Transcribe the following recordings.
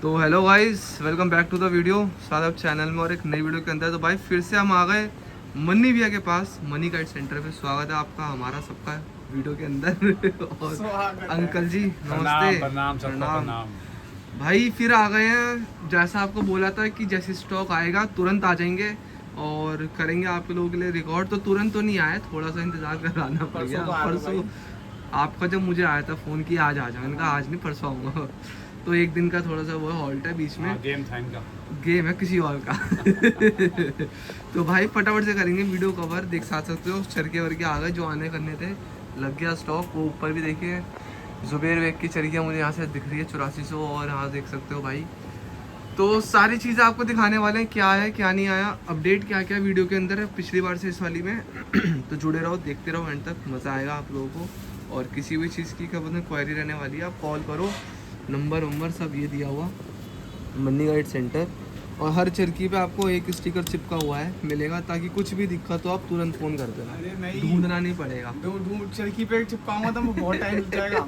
तो hello guys, welcome back to the video. स्वागत channel में और एक नई वीडियो के अंदर। तो भाई फिर से हम आ गए मन्नी भैया के पास, मनी गाइड सेंटर पे। स्वागत है आपका हमारा सबका वीडियो के अंदर। और अंकल जी नमस्ते। प्रणाम प्रणाम। भाई फिर आ गए हैं। जैसा आपको बोला था कि जैसे स्टॉक आएगा तुरंत आ जाएंगे और करेंगे आप लोगों के लिए रिकॉर्ड। तो तुरंत तो नहीं आया, थोड़ा सा इंतजार कराना पड़ेगा। परसों आपका जब मुझे आया था फ़ोन की आज आ जाओ, इनका आज नहीं परसों आऊँगा। तो एक दिन का थोड़ा सा वो हॉल्ट है बीच में। गेम था इनका, गेम है किसी और का। तो भाई फटाफट से करेंगे वीडियो कवर। देख सकते हो चरखे वर्के आ गए जो आने करने थे, लग गया स्टॉक। वो ऊपर भी देखिए जुबेर वेग की चरखियाँ मुझे यहाँ से दिख रही है 8400। और यहाँ देख सकते हो भाई। तो सारी चीज़ें आपको दिखाने वाले हैं, क्या है क्या नहीं आया, अपडेट क्या क्या वीडियो के अंदर है पिछली बार से इस वाली में। तो जुड़े रहो, देखते रहो एंड तक, मज़ा आएगा आप लोगों को। और किसी भी चीज़ की क्या बोलते क्वेरी रहने वाली है, आप कॉल करो, नंबर सब ये दिया हुआ मन्नी गाइड सेंटर। और हर चरखी पे आपको एक स्टिकर चिपका हुआ है मिलेगा, ताकि कुछ भी दिक्कत हो आप तुरंत फ़ोन कर देना, ढूंढना नहीं पड़ेगा। चरखी पे चिपकाऊंगा तो बहुत टाइम लग जाएगा।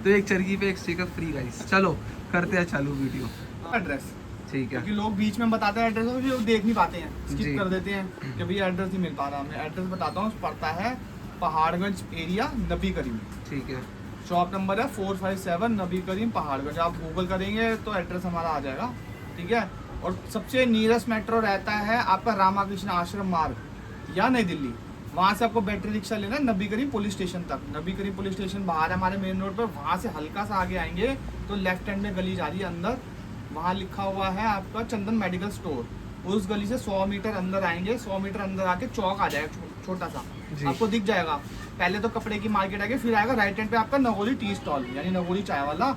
तो एक चरखी पे एक स्टिकर फ्री गाइस। चलो करते हैं चालू वीडियो। एड्रेस ठीक है, क्योंकि लोग बीच में बताते हैं एड्रेस, फिर लोग देख नहीं पाते हैं, जी। स्किप कर देते हैं कि भैया एड्रेस नहीं मिल पा रहा। मैं एड्रेस बताता हूँ, पड़ता है पहाड़गंज एरिया, नबी करीम। ठीक है, शॉप नंबर है 457 नबी करीम पहाड़गंज। आप गूगल करेंगे तो एड्रेस हमारा आ जाएगा, ठीक है। और सबसे नियरेस्ट मेट्रो रहता है आपका रामाकृष्ण आश्रम मार्ग या नई दिल्ली। वहाँ से आपको बैटरी रिक्शा लेना है नबी करीम पुलिस स्टेशन तक। नबी करीम पुलिस स्टेशन बाहर है हमारे मेन रोड पर। वहाँ से हल्का सा आगे आएंगे तो लेफ्ट हैंड में गली जा रही है अंदर, वहाँ लिखा हुआ है आपका चंदन मेडिकल स्टोर। उस गली से 100 मीटर अंदर आएंगे, 100 मीटर अंदर आके चौक आ जाएगा छोटा सा, आपको दिख जाएगा। पहले तो कपड़े की मार्केट आएगी, फिर आएगा राइट हैंड पे आपका नगोरी टी स्टॉल यानी नगोरी चाय वाला।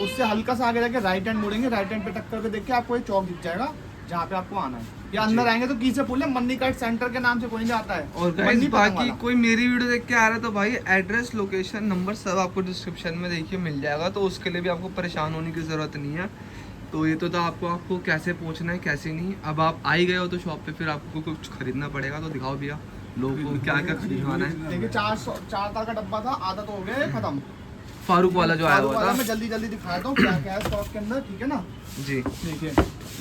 उससे हल्का सा आगे जाके राइट हैंड मुड़ेंगे, राइट हैंड पे टक्कर पे देख के आपको एक चौक दिख जाएगा जहाँ पे आपको आना है। या अंदर आएंगे तो की से बोले मन्नी गाइड सेंटर के नाम से कोई नहीं आता है। और गाइस बाकी कोई मेरी वीडियो देख के आ रहा है तो भाई एड्रेस, लोकेशन, नंबर सब आपको डिस्क्रिप्शन में देखिए मिल जाएगा। तो उसके लिए भी आपको परेशान होने की ज़रूरत नहीं है। तो ये तो था आपको कैसे पहुंचना है कैसे नहीं। अब आप आ ही गए हो तो शॉप पे, फिर आपको कुछ खरीदना पड़ेगा। तो दिखाओ भैया लोगों को क्या क्या खरीदवाना है। देखिए 4 तार का डब्बा था, आधा तो हो गया खत्म। फारूक वाला जो आया हुआ था, मैं जल्दी जल्दी दिखाता हूँ क्या क्या है स्टॉक के अंदर, ठीक है ना जी। देखिए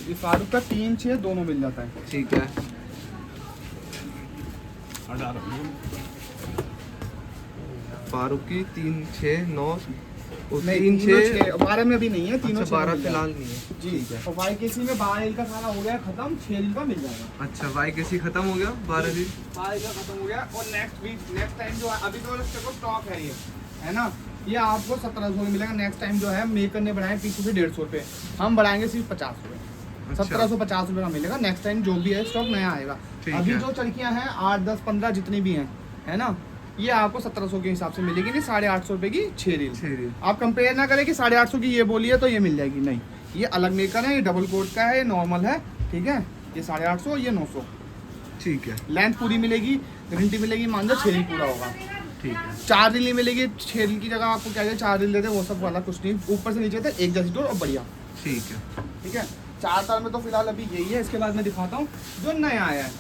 ये फारूक का 3 6 दोनों मिल जाता है, ठीक है। फारूक की 3 6 9 और 3 6 12 में भी नहीं है, तीनों 12 फिलहाल नहीं है। जी। और वाई के सी में 12 का सारा हो गया खत्म, 6 दिन का मिल जाएगा। अच्छा, वाई के सी खत्म हो गया, 12 दिन 12 का खत्म हो गया। और नेक्स्ट टाइम जो है, अभी तो स्टॉक है ये, है ना, ये आपको 1700 में मिलेगा। नेक्स्ट टाइम जो है मेकर ने बढ़ाए पीछे से 150 रुपये, हम बढ़ाएंगे सिर्फ 50 रुपये। 1750 रुपये का मिलेगा। नेक्स्ट टाइम जो भी है स्टॉक नया आएगा। अभी जो चरखियाँ हैं 8 10 15 जितनी भी हैं, है ना, ये आपको 1700 के हिसाब से मिलेगी, नहीं 850 रुपये की 6 रील। आप कंपेयर ना करें कि 850 की ये बोली है तो ये मिल जाएगी, नहीं, ये अलग मेकर है, ये डबल कोट का है, ये नॉर्मल है, ठीक है। ये 850, ये 900, ठीक है। लेंथ पूरी मिलेगी, गारंटी मिलेगी, मान लो 6 रील पूरा होगा, ठीक है। 4 रील मिलेगी। 6 रील की जगह आपको क्या है 4 रील देते, वो सब वाला कुछ नहीं, ऊपर से नीचे तक एक जैसी डोर और बढ़िया, ठीक है। ठीक है। 4 तार में तो फिलहाल अभी यही है। इसके बाद मैं दिखाता हूँ जो नया आया है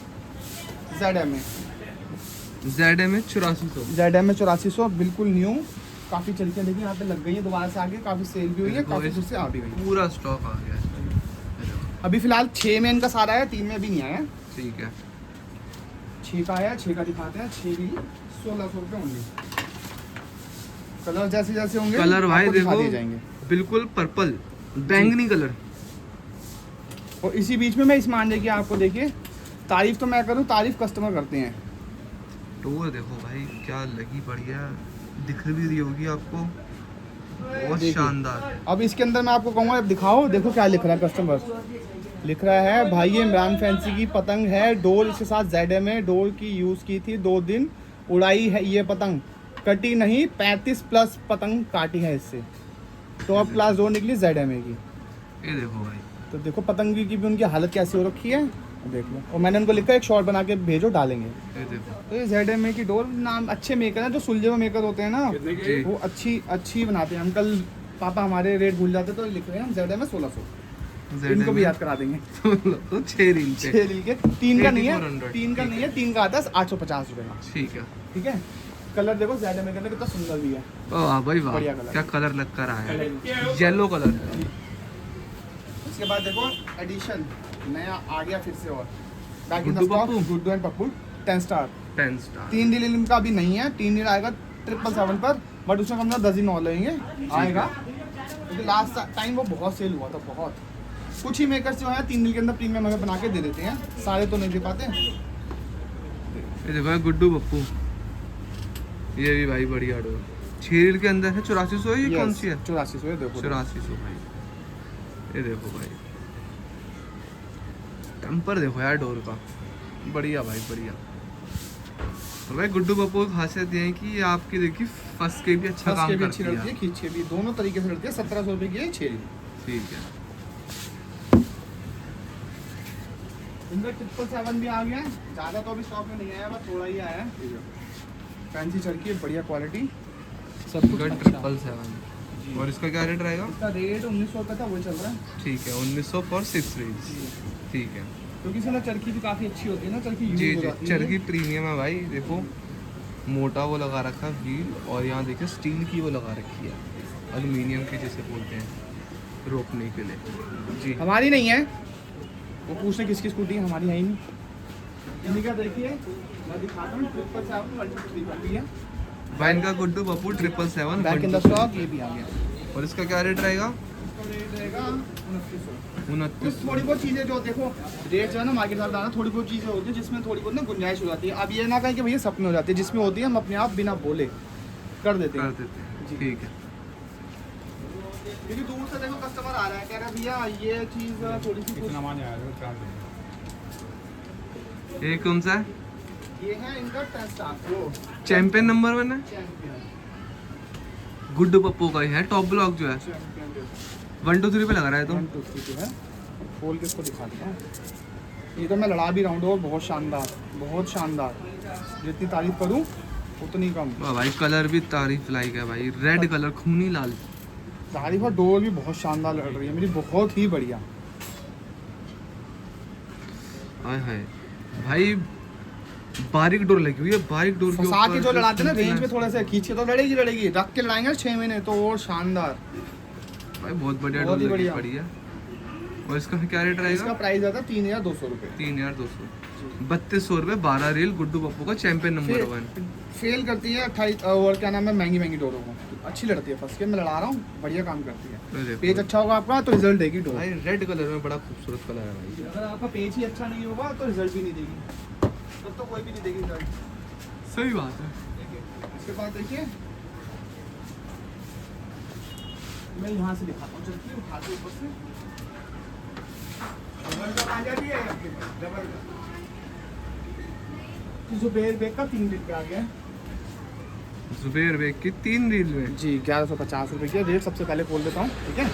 ZM ZM 8400। ZM 8400 बिल्कुल न्यू। काफ़ी चरखियाँ देखिए यहाँ पे लग गई है दोबारा से, आगे काफ़ी सेल भी हुई है, काफ़ी दूर से आ भी गई। पूरा स्टॉक आ गया है। अभी फिलहाल 6 में इनका सारा है, 3 में अभी नहीं आया। ठीक है। 6 का आया, 6 का दिखाते हैं। 6 भी 1600 रुपये होंगे। कलर जैसे जैसे होंगे कलर भाई देखो जाएंगे, बिल्कुल पर्पल बैंगनी कलर। और इसी बीच में मैं इस मांझे की आपको देखिए, तारीफ तो मैं करूँ, तारीफ कस्टमर करते हैं। टोर देखो भाई क्या लगी, बढ़िया दिख भी रही होगी आपको, बहुत शानदार। अब इसके अंदर मैं आपको कहूँगा, अब दिखाओ, देखो क्या लिख रहा है कस्टमर। लिख रहा है भाई ये इमरान फैंसी की पतंग है, डोर इसके साथ ZM है, डोर की यूज़ की थी, 2 दिन उड़ाई है ये पतंग, कटी नहीं, 35+ पतंग काटी है इससे, टॉप क्लास डोर निकली ZM की। ये देखो भाई, तो देखो पतंग की भी उनकी हालत कैसी हो रखी है, देख लो। और मैंने उनको लिखा एक शॉर्ट बना के भेजो, डालेंगे। ये देखो। तो ये ZM की डोर, नाम अच्छे मेकर हैं, जो सुलझे हुए मेकर होते हैं ना, वो अच्छी बनाते हैं। अंकल पापा हमारे रेट भूल जाते तो लिख रहे हैं हम ZM 1600, इनको भी याद करा देंगे। तो 6 रील पे, 6 रील के, 3 का नहीं है, 3 का नहीं है, 3 का आता है 850 रुपये का, ठीक है। ठीक है। कलर देखो ZM के अंदर कितना सुंदर भी है, वाह भाई वाह, बढ़िया कलर। क्या कलर लग कर आया है, येलो कलर। इसके बाद देखो एडिशन नया आ गया फिर से और back in the Guddu stock Pappu? Guddu and Pappu 10 star 10 star 3 deal इनका अभी नहीं है, 3 डील आएगा 777 पर, बट उसमें हम 10 दिन और लेंगे आएगा, क्योंकि लास्ट टाइम वो बहुत सेल हुआ था बहुत। कुछ ही मेकर्स जो है 3 डील के अंदर प्रीमियम हमें बना के दे देते हैं, सारे तो नहीं दे पाते। ये देखो यार गुड्डू पप्पू, ये भी भाई बढ़िया डोर 6 रील के अंदर है। 8400 है, ये कौन सी है? 8400 है देखो 8400 भाई। ये देखो भाई टेम्पर देखो यार डोर का, बढ़िया भाई बढ़िया। तो भाई गुड्डू पप्पू की खासियत ये है कि ये आपकी देखिए फंस के भी अच्छा फंस काम के भी अच्छी करती लड़ती है, है। खींच के भी, दोनों तरीके से लड़ती है। 1700 रुपये की है 6 डील। ठीक है। इनका 777 भी आ गया है, ज़्यादा तो अभी स्टॉक में नहीं आया, बस थोड़ा ही आया है। फैंसी चरखी है, बढ़िया क्वालिटी, सब कुछ अच्छा। 777 और इसका क्या रेट रहेगा? इसका रेट 1900 रुपये था, वो चल रहा है। ठीक है 1900 फॉर 6 रील्स। ठीक है क्योंकि इसमें चरखी भी काफ़ी अच्छी होती है ना, चरखी यूज जी हो जी, जाती है। चरखी प्रीमियम है भाई। देखो मोटा वो लगा रखा है व्हील, और यहाँ देखिए स्टील की वो लगा रखी है, एल्युमिनियम की जिसे बोलते हैं रोकने के लिए जी। हमारी नहीं है, वो पूछने किसकी स्कूटी है, हमारी है ही नहीं। इन्हीं का देखिए मैं दिखाता हूँ, 777 123 पर भी है, भाई इनका Guddu Pappu 777 back in the stock ये भी आ गया। और इसका क्या रेट रहेगा? इसका रेट रहेगा 2900। 2900। थोड़ी बहुत चीज़ें जो देखो रेट जो है ना मार्केट में दाना, थोड़ी बहुत चीज़ें होती है जिसमें थोड़ी बहुत ना गुंजाइश हो जाती है। अब ये ना कहें कि भैया सपने हो जाती है, जिसमें होती है हम अपने आप बिना बोले कर देते कर हैं। देते हैं जी। ठीक है। क्योंकि दूर से देखो कस्टमर आ रहा है, कह रहा है भैया ये चीज़ थोड़ी सी कुछ। ये कौन सा है? ये है इनका टेस्ट वो चैंपियन नंबर 1 है, चैंपियन गुड्डू पप्पू का ही है, टॉप ब्लॉक जो है 1 2 3 पे लगा रहा है। तो 1 2 3 जो है खोल के इसको दिखा देता हूँ। ये तो मैं लड़ा भी रहा हूँ डोर, बहुत शानदार, बहुत शानदार, जितनी तारीफ करूँ उतनी कम। वाह भाई कलर भी तारीफ लायक है भाई, रेड कलर खूनी लाल। तारीफ और डोर भी बहुत शानदार लड़ रही है मेरी, बहुत ही बढ़िया। हाय हाय भाई बारीक डोर लगी हुई है, बारीक डोर के फंसा के जो लड़ाते हैं ना रेंज में, स्टिफनेस- थोड़ा सा खींच के तो लड़ेगी, रख के लड़ाएंगे 6 महीने तो और शानदार। भाई बहुत बढ़िया बहुत डोर ही लगी बढ़िया। पड़ी है। और इसका क्या रेट इसका रहेगा? प्राइस आता है 3200 रुपये। 3200 3200 रुपये 12 रील गुड्डू पप्पू का चैंपियन नंबर 1। फेल करती है 28 और क्या नाम है, महंगी डोरों को अच्छी लड़ती है, फंस के मैं लड़ा रहा हूँ, बढ़िया काम करती है। तो देखो पेज अच्छा होगा आपका तो रिजल्ट देगी डोर। भाई रेड कलर में बड़ा खूबसूरत कलर है भाई। अगर आपका पेज ही अच्छा नहीं होगा तो रिजल्ट भी नहीं देगी, तब तो कोई भी नहीं देगी रिजल्ट। सही बात है। देखिए इसके बाद देखिए मैं यहाँ से दिखाता हूँ, चलती उठा के ऊपर से डबल का आ जाती है आपके पास, डबल का जो बैग का 3 दिन पे आ गया है जुबेर बेग की 3 रील में जी। 1150 रुपये की रेट सबसे पहले खोल देता हूँ, ठीक है।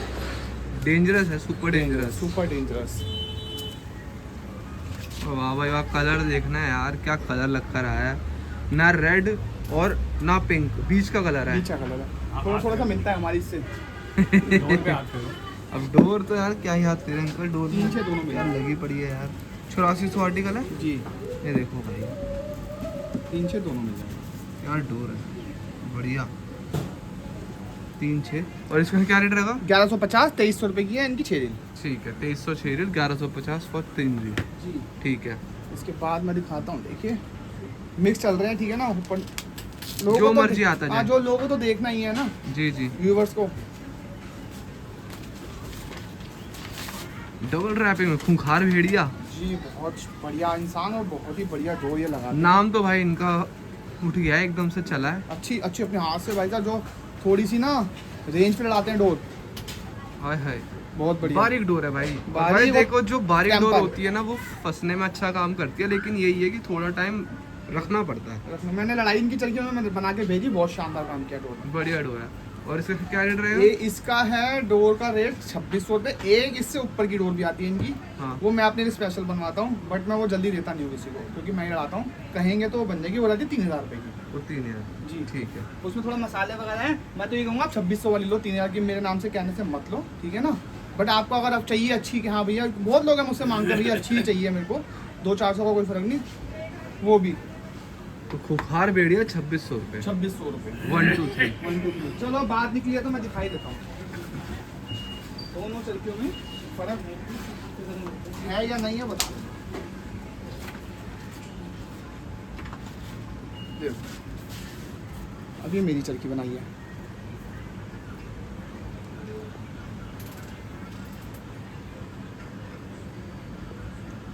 डेंजरस है, सुपर डेंजरस। Super dangerous. वाह भाई वाह, कलर देखना है यार, क्या कलर लग कर आया है, ना रेड और ना पिंक, बीच का कलर है। नीचा कलर है, थोड़ा सा मिलता है हमारी इससे। अब डोर तो यार क्या ही हाथ करें अंकल, डोर 3-6 दोनों में यार लगी पड़ी है यार। 8400 आर्टिकल है जी, ये देखो भाई 3-6 दोनों मिल जाएंगे। यार डोर है बढ़िया 3-6। और इसका क्या रेट रहेगा? 1150 2300 रुपये की है इनकी 6 दिन। ठीक है 2306 रील 1150 फॉर 3 रील। जी ठीक है इसके बाद मैं दिखाता हूँ, देखिए मिक्स चल रहे हैं, ठीक है ना। ऊपर लोगों जो को तो मर्जी आता जाए। जो लोगों को तो देखना ही है ना, जी जी। व्यूवर्स को। डबल रैपिंग में खूंखार भेड़िया, जी बहुत बढ़िया इंसान और बहुत ही बढ़िया डोर ये लगा। नाम तो भाई इनका उठ गया है, एकदम से चला है। अच्छी अच्छी अपने हाथ से भाई साहब, जो थोड़ी सी ना रेंज पे लड़ाते हैं डोर, हाय हाय बहुत बढ़िया। बारीक डोर है भाई। और बारीक भाई वो देखो जो बारीक डोर टेम्पर। होती है ना वो फंसने में अच्छा काम करती है, लेकिन यही है कि थोड़ा टाइम रखना पड़ता है। मैंने लड़ाई इनकी चल के मैंने बना के भेजी, बहुत शानदार काम किया डोर ने। बढ़िया डोर है। और इसका क्या रेट ये रहेगा? इसका है डोर का रेट 2600 रुपये। एक इससे ऊपर की डोर भी आती है इनकी, हाँ वो मैं अपने लिए स्पेशल बनवाता हूँ, बट मैं वो जल्दी देता नहीं हूँ किसी को, क्योंकि मैं ही लड़ाता हूँ। कहेंगे तो वो बन जाएगी, वो जाती है 3000 रुपये की। वो 3000 जी ठीक है। उसमें थोड़ा मसाले वगैरह हैं, मैं तो ये कहूँगा आप 2600 वाली लो, 3000 की मेरे नाम से कहने से मत लो, ठीक है ना। बट आपको अगर आप चाहिए अच्छी, कि हाँ भैया बहुत लोग हैं मुझसे मांगते हैं भैया अच्छी ही चाहिए मेरे को, 200-400 का कोई फर्क नहीं, वो भी तो खुखार भेड़िया 2600 रुपये 2600 रुपये। 1 2 3। चलो बात निकली है तो मैं दिखाई देता हूँ दोनों चलकियों में। फर्क है या नहीं है बता दो। देखो अब ये मेरी चरखी बनाई है,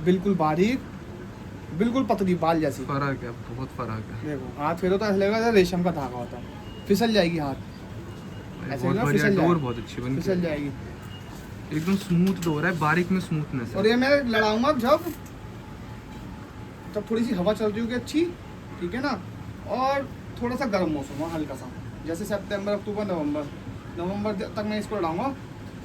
बिल्कुल बारीक, बिल्कुल पतली बाल जैसी। फर्क है, बहुत फर्क है। देखो हाथ फेरो तो ऐसा लगेगा जैसे रेशम का धागा होता है, फिसल जाएगी हाथ, ऐसे बहुत ना बढ़िया फिसल डोर, जाएगी। बहुत अच्छी बनी फिसल जाएगी। एकदम स्मूथ डोर है, बारीक में स्मूथनेस है। और ये मैं लड़ाऊंगा जब थोड़ी सी हवा चल रही होगी अच्छी, ठीक है ना, और थोड़ा सा गर्म मौसम हो हल्का सा, जैसे सितंबर अक्टूबर नवंबर तक मैं इसको लड़ाऊंगा।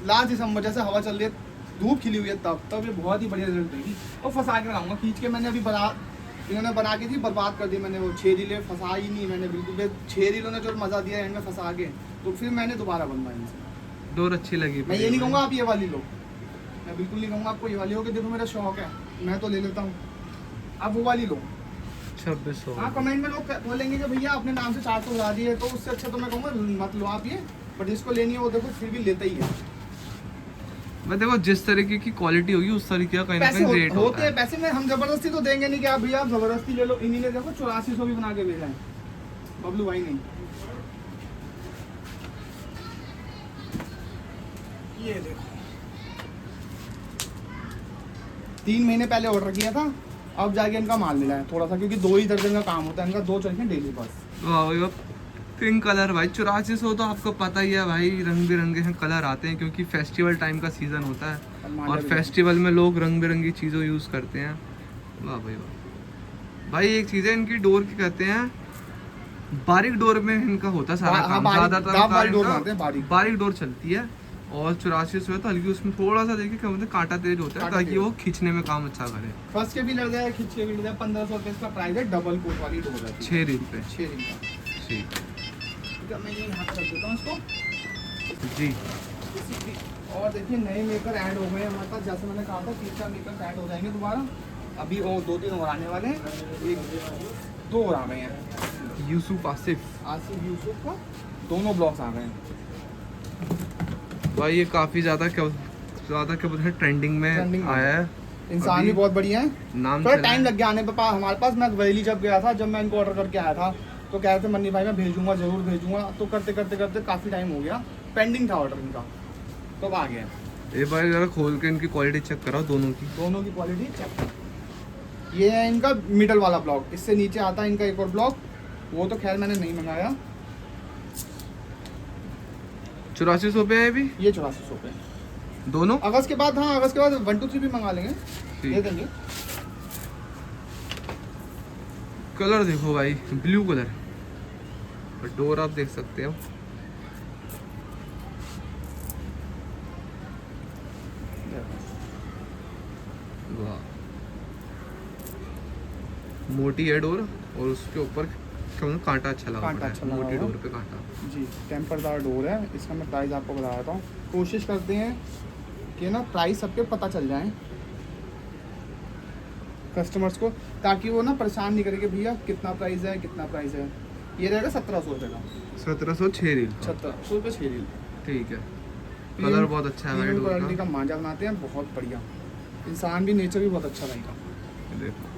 लास्ट दिसंबर जैसे हवा चल रही है, धूप खिली हुई है, तब ये बहुत ही बढ़िया रिजल्ट देगी। और फंसा के लगाऊंगा, खींच के मैंने अभी इन्होंने बना के थी, बर्बाद कर दी मैंने, वो 6 रीलें फंसा ही नहीं मैंने बिल्कुल। 6 रीलों ने जो मज़ा दिया एंड में फंसा के, तो फिर मैंने दोबारा बनवाई इनसे। डोर अच्छी लगी। मैं ये नहीं कहूँगा आप ये वाली लो, मैं बिल्कुल नहीं कहूँगा आपको ये वाली हो, कि देखो मेरा शौक है मैं तो ले लेता हूँ, आप वो वाली लो। 2600। हाँ कमेंट में लोग बोलेंगे कि भैया अपने नाम से 400 उड़ा दिए, तो उससे अच्छा तो मैं कहूँगा मत लो आप ये, बट जिसको लेनी है वो देखो फिर भी लेता ही है। मैं देखो जिस तरीके की क्वालिटी होगी उस तरीके का कहीं ना पैसे कहीं रेट होता होते हैं, है। पैसे में हम जबरदस्ती तो देंगे नहीं कि आप भैया आप जबरदस्ती ले लो। इन्हीं ने देखो 8400 भी बना के भेजा है, बबलू भाई नहीं। ये देखो 3 महीने पहले ऑर्डर किया था, अब जाके इनका माल मिला है थोड़ा सा, क्योंकि 2 ही दर्जन का काम होता है इनका, 2 चरखे डेली बस। वाह भाई वाह, पिंक कलर भाई 8400 तो आपको पता ही है भाई, रंग बिरंगे कलर आते हैं क्योंकि फेस्टिवल टाइम का सीजन होता है और फेस्टिवल में लोग रंग बिरंगी चीज़ों यूज़ करते हैं। वाह भाई वाह भाई, एक चीज़ है इनकी डोर की कहते हैं, बारीक डोर में इनका होता है सारा हाँ, काम, बारीक- ज़्यादातर बारीक कार डोर इनका बनाते हैं, बारीक। बारीक डोर चलती है। और 8400 है तो हल्की उसमें थोड़ा सा देखिए क्या बोलते हैं, कांटा तेज होता है कांटा ताकि तेज। वो खींचने में काम अच्छा करे। फर्स्ट के भी लड़ जाए, खींच के भी लड़ जाए। 1500 रुपये इसका प्राइस है, डबल कोट वाली डोर है, 6 रील पे। 6 रिंग का। ठीक ठीक है, मैं ये यहाँ पे रख देता हूँ इसको। जी। और देखिए नए मेकर ऐड हो गए हैं हमारे पास, जैसे मैंने कहा था 3-4 मेकर ऐड हो जाएंगे दोबारा। अभी और 2-3 और आने वाले हैं, 1-2 और आ गए हैं। यूसुफ आसिफ आसिफ यूसुफ का दोनों ब्लॉग्स आ गए हैं। भाई, ये काफ़ी ज़्यादा क्या बोलते हैं, ट्रेंडिंग में Trending में। आया है। इंसान अभी भी बहुत बढ़िया है, नाम थोड़ा चला टाइम है। लग गया आने पे हमारे पास। मैं वैली जब गया था, जब मैं इनको ऑर्डर करके आया था, तो कह रहे थे मन्नी भाई मैं भेजूंगा, ज़रूर भेजूंगा। तो करते करते करते काफ़ी टाइम हो गया, पेंडिंग था ऑर्डर इनका, तो अब आ गया। एक बार जरा खोल के इनकी क्वालिटी चेक कराओ दोनों की। दोनों की क्वालिटी चेक। ये है इनका मिडल वाला ब्लॉक, इससे नीचे आता है इनका एक और ब्लॉक, वो तो खैर मैंने नहीं मंगाया। 8400 पे है अभी ये 8400 पे दोनों। अगस्त के बाद, हाँ अगस्त के बाद 1 2 3 भी मंगा लेंगे, ठीक। दे देंगे। कलर देखो भाई, ब्लू कलर, और डोर आप देख सकते हो। वाह, मोटी है डोर और उसके ऊपर क्या बोलूं, कांटा अच्छा लगा कांटा पड़ा अच्छा है, लगा मोटी हुआ। डोर पे कांटा। जी टेम्परदार डोर है, इसका मैं प्राइस आपको बता देता हूँ। कोशिश करते हैं कि ना प्राइस सबके पता चल जाए कस्टमर्स को, ताकि वो ना परेशान नहीं करे कि भैया कितना प्राइस है कितना प्राइस है। ये रहेगा 1700 रुपये का, 1706 रील का। 1700 रुपये 6 रील। ठीक है, कलर बहुत अच्छा है भाई डोर क्वालिटी का। का मांझा बनाते हैं, बहुत बढ़िया। इंसान भी, नेचर भी बहुत अच्छा रहेगा। देखो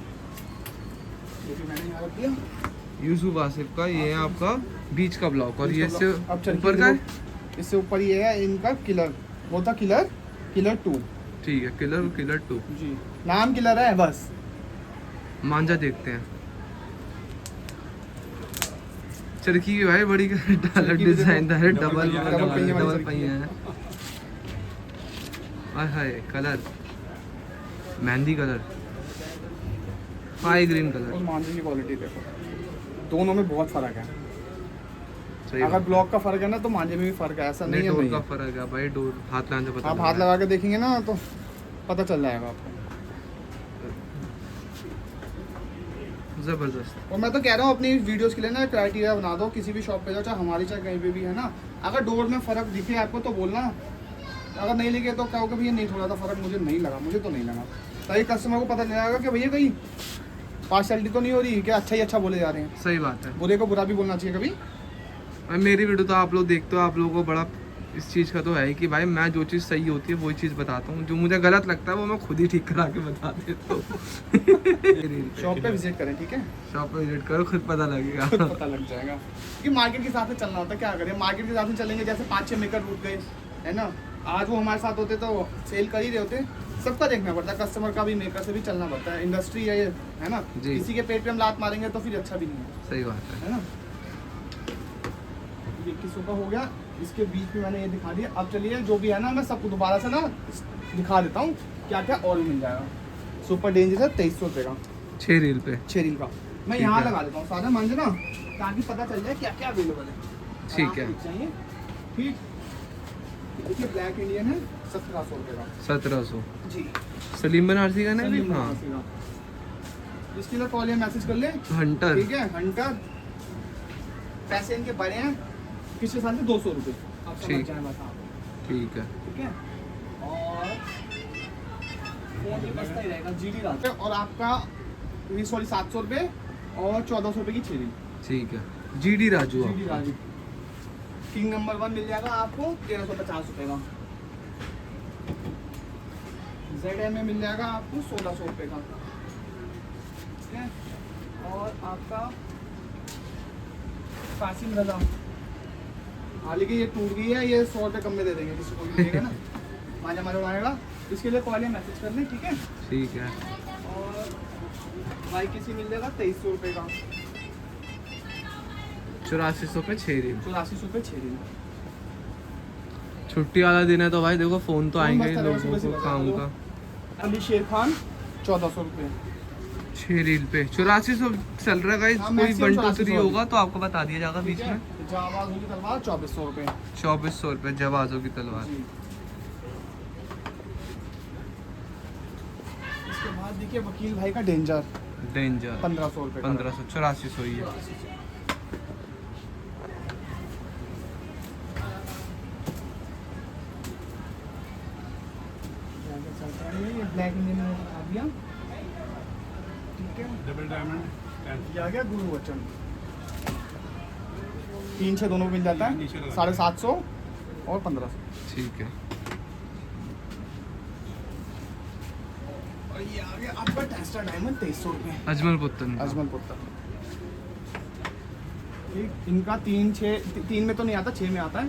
ये भी मैंने यहाँ रख दिया। यूसुफ आसिफ का, ये है आपका बीच का ब्लॉक, और ये इससे अब चरखी ऊपर का है। देखो, इससे ऊपर ये है इनका किलर, वो था किलर 2। ठीक है, किलर 2। जी नाम किलर है बस। मांझा देखते हैं चरखी की भाई, बड़ी डबल भी डिजाइन है, देखो, डबल डबल पहिए वाली चरखी पहिए हैं। हाय हाय, कलर मेहंदी कलर, पाई ग्रीन और कलर। मांझे की क्वालिटी देखो, दोनों में बहुत फर्क है। सही अगर बात है। ब्लॉक का फर्क है ना, तो मांझे में भी फर्क है, ऐसा नहीं नहीं, है डोर का भैया। फर्क है भाई, डोर हाथ लगाने से पता आप लग हाथ रहा लगा के देखेंगे ना तो पता चल जाएगा आपको। है। जबरदस्त। और मैं तो कह रहा हूँ अपनी वीडियोस के लिए ना क्राइटेरिया बना दो, किसी भी शॉप पे जाओ, चाहे हमारी चाहे कहीं पे भी है ना, अगर डोर में फ़र्क दिखे आपको तो बोलना, अगर नहीं लगे तो कहोगे भैया नहीं, थोड़ा सा फ़र्क मुझे नहीं लगा, मुझे तो नहीं लगा, ताकि कस्टमर को पता चल जाएगा कि भैया कहीं पार्शलिटी तो नहीं हो रही, क्या अच्छा ही अच्छा बोले जा रहे हैं। सही बात है। बुरे को बुरा भी बोलना चाहिए कभी। और मेरी वीडियो तो आप लोग देखते हो, आप लोगों को बड़ा इस चीज़ का तो है कि भाई मैं जो चीज़ सही होती है वही चीज़ बताता हूँ, जो मुझे गलत लगता है वो मैं खुद ही ठीक करा के बता देता हूँ। शॉप पे विजिट करें, ठीक है, शॉप पे विजिट करो, खुद पता लगेगा। खुद पता लग जाएगा कि मार्केट के हिसाब से चलना होता है। क्या करें, मार्केट के हिसाब से चलेंगे, जैसे 5-6 मेकर टूट गए है ना, आज वो हमारे साथ होते तो सेल कर ही रहे होते। सबका देखना पड़ता है, कस्टमर का भी, मेकर से भी चलना पड़ता है, इंडस्ट्री है ये, है ना। जी। किसी के पेट पे हम लात मारेंगे तो फिर अच्छा भी नहीं है, सही बात है। है ना। 2100 का हो गया, इसके बीच में मैंने ये दिखा दिया। अब चलिए जो भी है ना, मैं सबको दोबारा से ना दिखा देता हूँ क्या क्या और भी मिल जाएगा। सुपर डेंजर है 2300 रुपये का, 6 रील पे। 6 रील का। मैं ठीक यहाँ है। लगा देता हूँ सादा मान ना, ताकि पता चल जाए क्या क्या अवेलेबल है। ठीक है। चाहिए, ठीक। देखिए ब्लैक इंडियन है 1700 रुपये का 1700। जी। सलीम बनारसी का ना भी। सलीम हाँ। बनारसी का। इसके लिए कॉल या मैसेज कर ले, हंटर। ठीक है। हंटर, पैसे इनके बड़े हैं, पिछले साल से 200 रुपये, आप समझ ठीक। जाए बस आप, ठीक है। ठीक है। और फोन ये बचता ही रहेगा, जीडी रात। और आपका ये सॉरी 700 रुपये और 1400 रुपये की 6 रील। ठीक है। GD Raju. GD Raju king number 1 मिल जाएगा आपको 1350 रुपये का। ZM में मिल जाएगा आपको 1600 रुपये का, ठीक है। और आपका कासिम रजा, हालांकि ये टूट गई है, ये 100 रुपये कम में दे देंगे किसी को भी लेगा ना, माजा माजा उड़ाएगा। इसके लिए कॉल या मैसेज कर लें, ठीक है। ठीक है। और बाइक किसी मिल जाएगा 2300 रुपये का, 8400 पे 6 रील। 84 रुपये 6 रील। छुट्टी वाला दिन है तो भाई देखो फोन तो फोन आएंगे बजता ही रहेगा, लोगों सुबह को से काम बजा का। दो। अली शेर खान 1400 रुपये। 6 रील पे 8400 चल रहा है गाइस। हाँ, कोई maximum 1 2 3 8400 होगा तो आपको बता दिया जाएगा बीच ठीक है। में। जावाज होगी तलवार 2400 रुपये। 2400 रुपये जवाजों की तलवार। जी। इसके बाद देखिए वकील भाई का डेंजर डेंजर 1500 रुपये का। 1500 8400 ही है। ये ब्लैक इंडियन में दिखा दिया, ठीक है। डबल डायमंड ये आ गया गुरु वचन, 3-6 दोनों मिल जाता है, 750 और 1500। ठीक है। और ये आ गया आपका टेस्टा डायमंड 2300 रुपये, अजमल पुत्तन का। अजमल पुत्र। ठीक, इनका 3 में तो नहीं आता, 6 में आता है।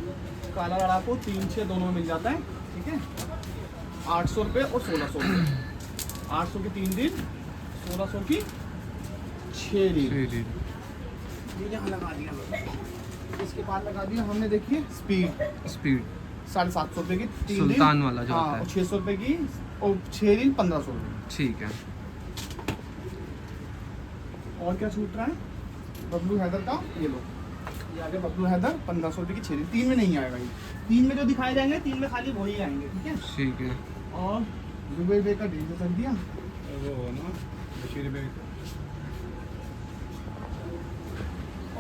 काला लड़ा को 3-6 दोनों में मिल जाता है, ठीक है। 800 रुपये और 1600 रुपये। 800 की 3 रील, 1600 की 6 रील। 6 रील। ये यहाँ लगा दिया, इसके बाद लगा दिया हमने, देखिए स्पीड स्पीड 750 रुपये की 3 रील। सुल्तान वाला जो हाँ, आता है। और 600 रुपये की, और 6 रील 1500 रुपये। ठीक है। और क्या छूट रहा है, बबलू हैदर का, ये लो, ये आ गया बबलू हैदर 1500 रुपये की 6 रील। 3 में नहीं आएगा ये, 3 में जो दिखाए जाएंगे 3 में खाली वही आएंगे, ठीक है। ठीक है। और जुबैर बे का डेंजर कर दिया। वो ना बशीर भाई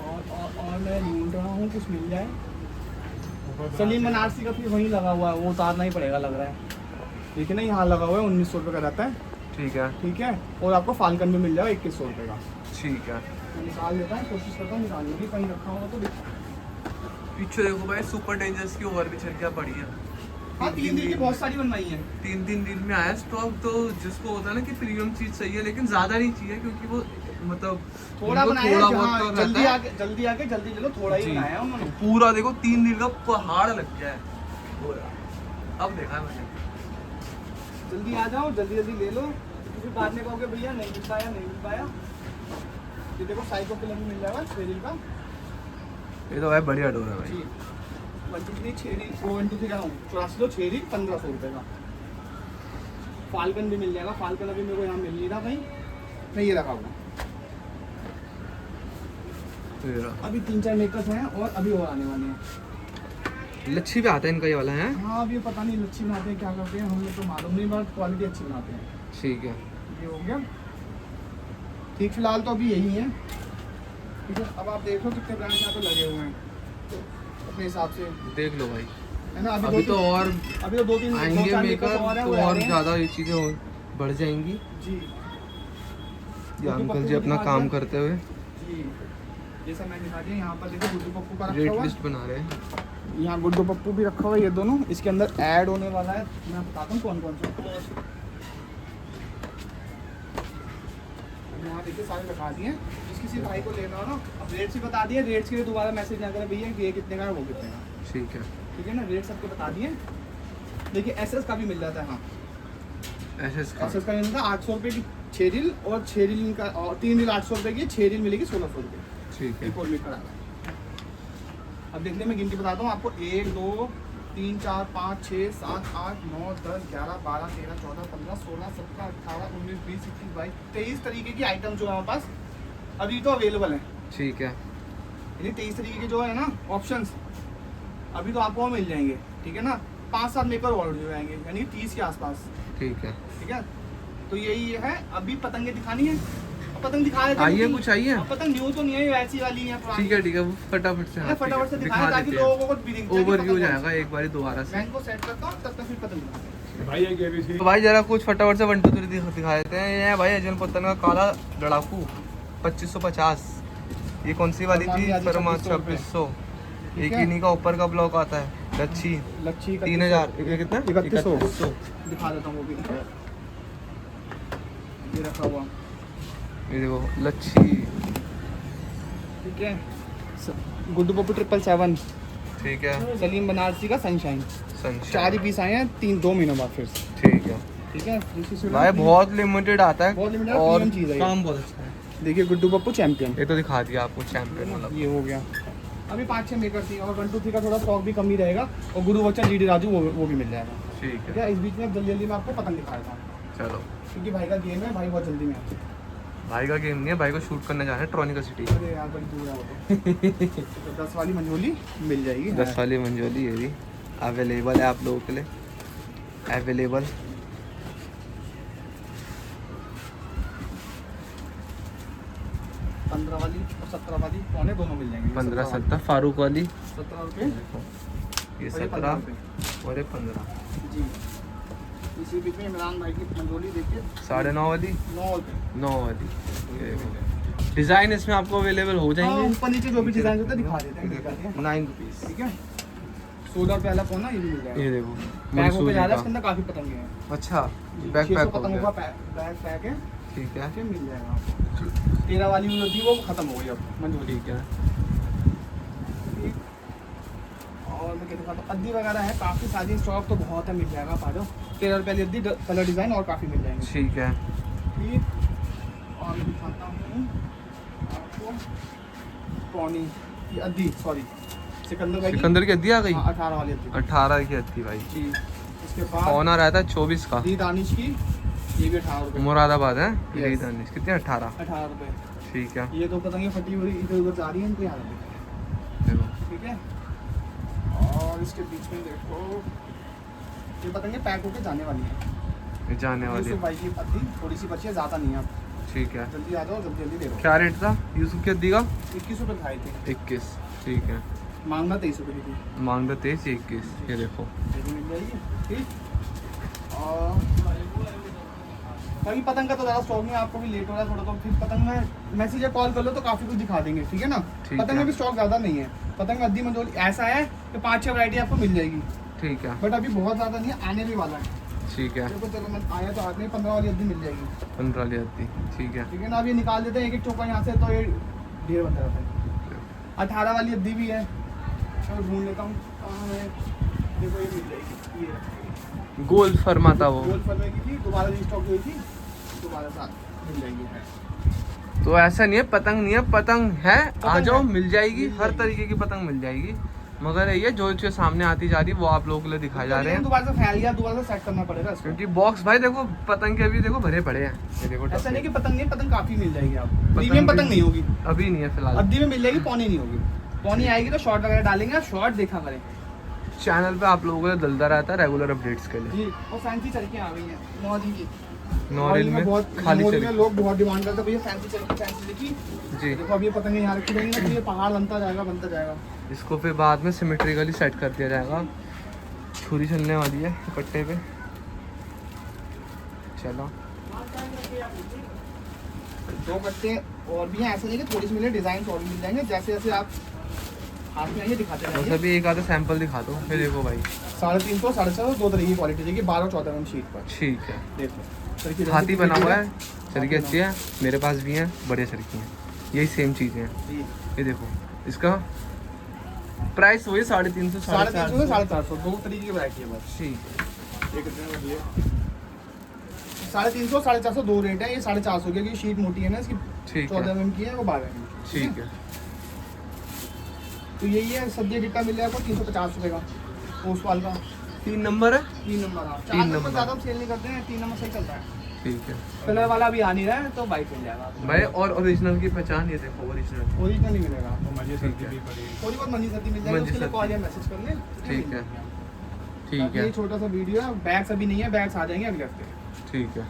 और मैं ढूंढ रहा हूँ कुछ मिल जाए। सलीम बनारसी का फिर वहीं लगा हुआ है, वो उतारना ही पड़ेगा लग रहा है, लेकिन ना यहाँ लगा हुआ है 1900 रुपये का रहता है, ठीक है। ठीक है। और आपको फाल्कन में मिल जाएगा 2100 रुपये का। ठीक है। मैं निकाल देता हूँ, कोशिश करता हूँ निकालने की, कहीं रखा होगा तो देखो। पीछे देखो भाई सुपर डेंजर्स की और भी छड़कियाँ पड़ी है। हाँ, 3 दिन की बहुत सारी बनवाई है। 3 रील में आया स्टॉक। तो जिसको होता है ना कि प्रीमियम चीज चाहिए लेकिन ज्यादा नहीं चाहिए, क्योंकि वो मतलब थोड़ा उनको बनाया है, बहुत जहाँ तो रहता जल्दी है। आके जल्दी ले लो, थोड़ा ही जी। बनाया है उन्होंने। पूरा देखो 3 रील का पहाड़ लग गया है पूरा। अब देखा मैंने। जल्दी आ जाओ, जल्दी ले लो, फिर बाद में कहोगे भैया नहीं मिल पाया। ये देखो साइको किलर में मिल जाएगा 6 रील का। ये तो भाई बढ़िया डोर है जी, भाई। 1 2 3 6 रील, 1 2 3 क्या हूँ 84 6 रील 1500 रुपये का। फाल्कन भी मिल जाएगा, फाल्कन अभी मेरे को यहाँ मिल नहीं रहा कहीं, नहीं ये रखा हुआ। अभी 3-4 मेकअप हैं और अभी और आने वाले हैं। लच्छी पे आता है इनका ये वाला है। हाँ, अभी पता नहीं लच्छी बनाते हैं क्या करते हैं, हमें तो मालूम नहीं, बट क्वालिटी अच्छी बनाते हैं। ठीक है। ये हो गया ठीक, फिलहाल तो अभी यही है, ठीक है। अब आप देखो कितने ब्रांड यहाँ पे लगे हुए हैं अपने हिसाब से, देख लो भाई। है ना। अभी तो और अभी तो 2-3 आएंगे मेकर और हैं, तो वो आ और रहे हैं। ज़्यादा ये चीज़ें और बढ़ जाएंगी। जी ये अंकल जी अपना काम करते हुए जी, जैसा मैं दिखा दिया। यहाँ पर देखो गुड्डू पप्पू का रखा रेट हुआ है। लिस्ट बना रहे हैं। यहाँ गुड्डू पप्पू भी रखा हुआ है, ये दोनों इसके अंदर ऐड होने वाला है। मैं बताता हूँ कौन कौन से। यहाँ देखिए सारे बता दिए, जिस किसी भाई को लेना हो ना, अब रेट से बता दिए, रेट्स के लिए दोबारा मैसेज ना करें भैया कि ये कितने का है वो कितने का। ठीक है, ठीक है ना, रेट सबको बता दिए। देखिए एसएस का भी मिल जाता है। हाँ एसएस एसएस का मिलता है 800 रुपये की 6 रील, और 6 रील का, और 3 रील 800 रुपये की, 6 रील मिलेगी 1600 रुपये। ठीक है। एक और मीटर आ रहा है। अब देखने में गिनती बताता हूँ आपको, 1 2 3 4 5 6 7 8 9 10 11 12 13 14 15 16 17 18 19 20 21 22 23 तरीके की आइटम जो है हमारे पास अभी तो अवेलेबल है। ठीक है, यानी 23 तरीके के जो है ना ऑप्शंस अभी तो आपको मिल जाएंगे। ठीक है ना, 5-7 मेकर और जो आएंगे, यानी 30 के आसपास। ठीक है। ठीक है, तो यही है। अभी पतंगे दिखानी है, पतंग दिखा देते हैं। आइए कुछ आइए। अब पतंग न्यू तो नहीं है, वैसी वाली है पुरानी। ठीक है ठीक है, वो फटाफट से है, फटाफट से दिखा दिखाएं ताकि देते हैं। लोगों को भी दिख जाए कि ओवरव्यू पतंग जाएगा एक बार दोबारा से। बैंक को सेट करता हूँ, तब तक फिर पतंग दिखाते हैं। भाई ये केबीसी तो भाई जरा कुछ फटाफट से 1 2 3 दिखा देते हैं। ये है भाई अजन पतंग का काला लड़ाकू 2550। ये कौन सी वाली थी? फरमा 2600। एक ही नहीं का ऊपर का ब्लॉक आता है। लच्छी लच्छी 3000। ये कितना? 3100 दिखा देता हूँ वो भी। ये रखा हुआ, ये देखो लच्छी। ठीक है। गुड्डू पप्पू 777, ठीक है। सलीम बनारसी का सनशाइन। 4 सनशाइन। ही पीस आए हैं, 2 महीनों बाद फिर से। ठीक है ठीक है, दूसरी सुनो। भाई, बहुत लिमिटेड आता है बहुत limited और premium चीज़ है ये। काम बहुत अच्छा है। देखिए गुड्डू पप्पू चैंपियन, ये तो दिखा दिया आपको चैंपियन वाला। ये हो गया। अभी 5-6 मेकर थी, और 1 2 3 का थोड़ा स्टॉक भी कम ही रहेगा, और गुरु बच्चन GD राजू वो भी मिल जाएगा। ठीक ठीक है, है, इस बीच में जल्दी जल्दी मैं आपको पतंग दिखा देता हूँ, चलो। क्योंकि भाई का गेम है, भाई बहुत जल्दी में आता है। भाई का गेम नहीं है, भाई को शूट करने जाना है ट्रॉनिका सिटी। अरे यार बड़ी दूर है वो तो 10 वाली मंजोली मिल जाएगी। 10 वाली मंजोली ये भी अवेलेबल है आप लोगों के लिए। अवेलेबल 15 वाली और 17 वाली पौने दोनों मिल जाएंगे। 15-17 फारूक वाली 17 रुपये, ये और ये 17 रुपये। और ये 15। जी, इसी बीच में इमरान भाई की मंजोली देखिए 9.5 वाली 9 रुपये। 9 वाली। डिज़ाइन इसमें आपको अवेलेबल हो हाँ, जाएंगे। ऊपर नीचे जो भी डिजाइन होता है दिखा देते हैं, दिखा दिया। 9 रुपीज़। ठीक है, 16 रुपये वाला पौना ये भी मिल जाएगा। ये देखो पैक होकर मंसूरी जा रहा है, का। इसके अंदर काफ़ी पतंगे हैं। अच्छा, 600 बैकपैक हो पतंगों गया। का बैग पैक है, ठीक है फिर मिल जाएगा आपको। 13 वाली जो थी वो खत्म हो गई अब मंजोली। ठीक है। और मैं क्या दिखाता हूँ, अद्दी वगैरह है काफ़ी सारी, स्टॉक तो बहुत है, मिल जाएगा आप आ जाओ। 13 रुपये वाली अद्दी, कलर डिज़ाइन और काफ़ी मिल जाएंगे। ठीक है। ठीक, और मैं दिखाता हूँ आपको पौनी की अद्दी, सॉरी सिकंदर भाई की। सिकंदर की अद्दी आ गई। हाँ, 18 वाली अद्दी 18 की अद्दी भाई। जी। इसके बाद पौना रहता है 24 का। दी दानिश की, ये भी 18 रुपये। मुरादाबाद है। Yes. यही दानिश कितने? 18। 18 रुपये। ठीक है, ये तो पतंगे फटी हुई इधर उधर जा रही है, इनको यहाँ रखो। देखो ठीक है, और इसके बीच में देखो ये पतंगे पैक होके जाने वाली है। ये जाने वाली यूसुफ है। भाई की अद्दी थोड़ी सी बची है, ज़्यादा नहीं है। आप ठीक है। जल्दी आ जाओ, जल्दी जल्दी दे दो। क्या रेट था यूसुफ की अद्दी का? 21 रुपये खाए थे, 21। ठीक है, मांगना 23 रुपये की थी। मांग दो 23, 21। ये देखो ये भी मिल जाएगी। ठीक, और बाकी पतंग का तो ज़्यादा स्टॉक नहीं है, आपको भी लेट हो रहा है थोड़ा, तो फिर पतंग में मैसेज या कॉल कर लो तो काफ़ी कुछ दिखा देंगे। ठीक है ना, ठीक पतंग है। में भी स्टॉक ज़्यादा नहीं है। पतंग अद्दी मंजोली ऐसा है कि 5-6 वैरायटी आपको मिल जाएगी, ठीक है। बट अभी बहुत ज़्यादा नहीं है, आने भी वाला है। ठीक है, देखो चलो मैं आया तो आपने 15 वाली अद्दी मिल जाएगी। 15 वाली अद्दी। ठीक है। ठीक है ना, अब ये निकाल देते हैं एक एक चौका यहाँ से, तो ये ढेर बन जाता है। 18 वाली अद्दी भी है, मैं ढूंढ लेता हूँ कहाँ है। देखो ये मिल जाएगी, ये गोल फरमाता वो। गोल फरमे की थी, दोबारा रीस्टॉक हुई थी, दोबारा साथ मिल जाएगी। तो ऐसा नहीं है पतंग नहीं है, पतंग है। आ जाओ, है। मिल जाएगी। मिल हर जाएगी। तरीके की पतंग मिल जाएगी, मगर ये जो चीज़ सामने आती जा रही है वो आप लोगों के लिए दिखाए जा रहे हैं। दोबारा से फैल गया, दोबारा से सेट करना पड़ेगा इसको। क्योंकि बॉक्स भाई देखो पतंग के अभी देखो भरे पड़े हैं। ये देखो ऐसा नहीं डब्बे। कि पतंग नहीं, पतंग काफी मिल जाएगी आपको। प्रीमियम भी- पतंग नहीं होगी, अभी नहीं है फिलहाल। अद्दी में मिल जाएगी, पौनी नहीं होगी। पौनी आएगी तो शॉर्ट वगैरह डालेंगे, आप शॉर्ट देखा करें। चैनल पे आप लोगों के लिए दलता रहता है रेगुलर अपडेट्स के लिए। जी, और फैंसी चरखी आ गई है नौरी की। नॉरिल में बहुत खाली नौरी में चली। लोग बहुत डिमांड करते हैं, भैया फैंसी चरखी, फैंसी चरखी। जी, देखो अब ये पतंग यहाँ रखी रहेंगी ना, तो ये पहाड़ बनता जाएगा, बनता जाएगा। इसको फिर बाद में सिमेट्रिकली सेट कर दिया जाएगा। छुरी चलने वाली है कट्टे पे। चलो 2 कट्टे और भी हैं, ऐसे नहीं कि थोड़ी सी मिले, डिजाइन और भी मिल जाएंगे। जैसे जैसे आप हाथ में आइए दिखाते बस हैं। अभी एक आधा सैंपल दिखा दो, फिर देखो भाई। 350, 450 दो तरह की क्वालिटी देखिए, 12-14 mm शीट पर। ठीक है, देखो सर की हाथी बना हुआ है, हाथी चरखी बना अच्छी है, मेरे पास भी है, बढ़िया चरखी है, यही सेम चीज़ें हैं। जी। ये देखो इसका प्राइस वही 350 350 से 450 दो तरीके की वैरायटी है बस। ठीक है। ये कितने में दिए? 350, 450 दो रेट है। ये 450 की, क्योंकि शीट मोटी है ना इसकी, ठीक 14 है, mm की है, वो 12 mm की। ठीक है। तो यही है, सब्जी टिक्का मिल जाएगा आपको 350 रुपये का, पोस्टवाल का। 3 नंबर है, 3 नंबर। हाँ, 3 4 नंबर नंबर। ज़्यादा हम सेल नहीं करते हैं, 3 नंबर सही चलता है। ठीक है कलर वाला अभी आ नहीं रहा है, तो बाइक मिल जाएगा आपको। भाई। और ओरिजिनल की पहचान, ये देखो ओरिजिनल। ओरिजिनल नहीं मिलेगा आपको। तो मजे ठीक सब्जी है। भी पड़ेगी। थोड़ी बहुत मंजी सर्दी मिल जाएगी, मंजी उसके लिए सर्दी। कॉल या मैसेज कर लें। ठीक है, ठीक बाकी है, ये छोटा सा वीडियो है, बैग्स अभी नहीं है, बैग्स आ जाएंगे अगले हफ्ते। ठीक है।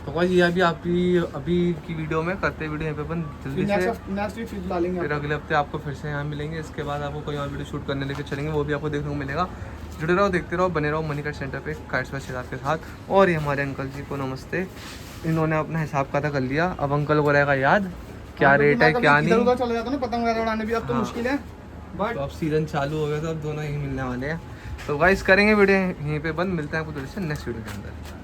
तो भाई ये अभी की वीडियो में करते वीडियो यहाँ पे अपन जल्दी से, नेक्स्ट वीक फिर ला लेंगे फिर अगले हफ्ते आपको फिर से यहाँ मिलेंगे। इसके बाद आपको कोई और वीडियो शूट करने लेके चलेंगे, वो भी आपको देखने को मिलेगा। जुड़े रहो, देखते रहो, बने रहो मनी कट सेंटर पे काइट्स बाय सिद्धार्थ के साथ। और ये हमारे अंकल जी को नमस्ते, इन्होंने अपना हिसाब किताब कर लिया, अब अंकल को रहेगा याद क्या रेट है क्या नहीं। इधर चला जाता ना पतंग वगैरह उड़ाने भी, अब तो हाँ। मुश्किल है, बट तो अब सीजन चालू हो गया, तो अब दोनों ही मिलने वाले हैं। तो गाइस करेंगे वीडियो यहीं पे बंद, मिलते हैं आपको थोड़ी से नेक्स्ट वीडियो के अंदर।